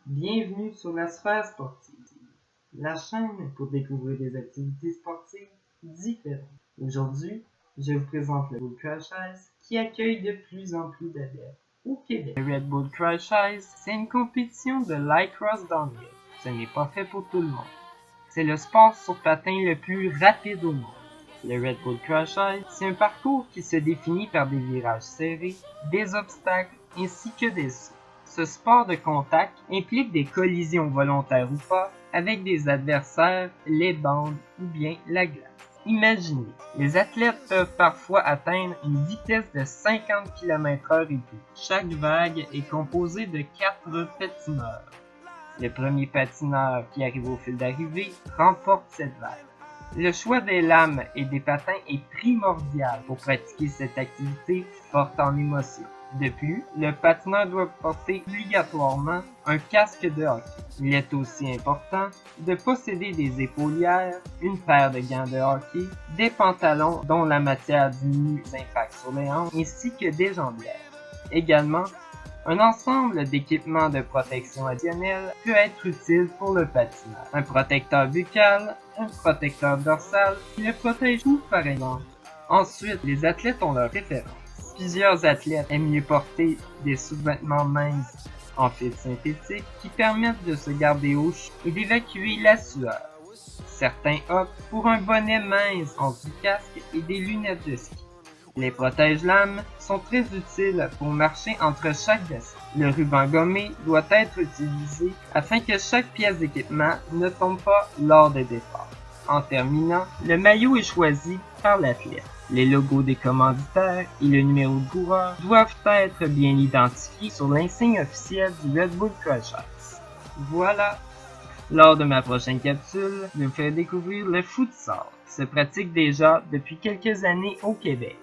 Bienvenue sur la sphère sportive, la chaîne pour découvrir des activités sportives différentes. Aujourd'hui, je vous présente le Red Bull Crash Ice qui accueille de plus en plus d'adeptes au Québec. Le Red Bull Crash Ice, c'est une compétition de light cross downhill. Ce n'est pas fait pour tout le monde. C'est le sport sur patin le plus rapide au monde. Le Red Bull Crash Ice, c'est un parcours qui se définit par des virages serrés, des obstacles ainsi que des sauts. Ce sport de contact implique des collisions volontaires ou pas avec des adversaires, les bandes ou bien la glace. Imaginez, les athlètes peuvent parfois atteindre une vitesse de 50 km/h et plus. Chaque vague est composée de 4 patineurs. Le premier patineur qui arrive au fil d'arrivée remporte cette vague. Le choix des lames et des patins est primordial pour pratiquer cette activité forte en émotion. De plus, le patineur doit porter obligatoirement un casque de hockey. Il est aussi important de posséder des épaulières, une paire de gants de hockey, des pantalons dont la matière diminue les impacts sur les hanches, ainsi que des jambières. Également, un ensemble d'équipements de protection additionnels peut être utile pour le patineur. Un protecteur buccal, un protecteur dorsal, qui le protège tout par exemple. Ensuite, les athlètes ont leur préférence. Plusieurs athlètes aiment mieux porter des sous-vêtements minces en fil synthétique qui permettent de se garder au chaud et d'évacuer la sueur. Certains optent pour un bonnet mince entre du casque et des lunettes de ski. Les protège-lames sont très utiles pour marcher entre chaque descente. Le ruban gommé doit être utilisé afin que chaque pièce d'équipement ne tombe pas lors des départs. En terminant, le maillot est choisi par l'athlète. Les logos des commanditaires et le numéro de coureur doivent être bien identifiés sur l'insigne officiel du Red Bull Crash Ice. Voilà! Lors de ma prochaine capsule, je vais vous faire découvrir le futsal, qui se pratique déjà depuis quelques années au Québec.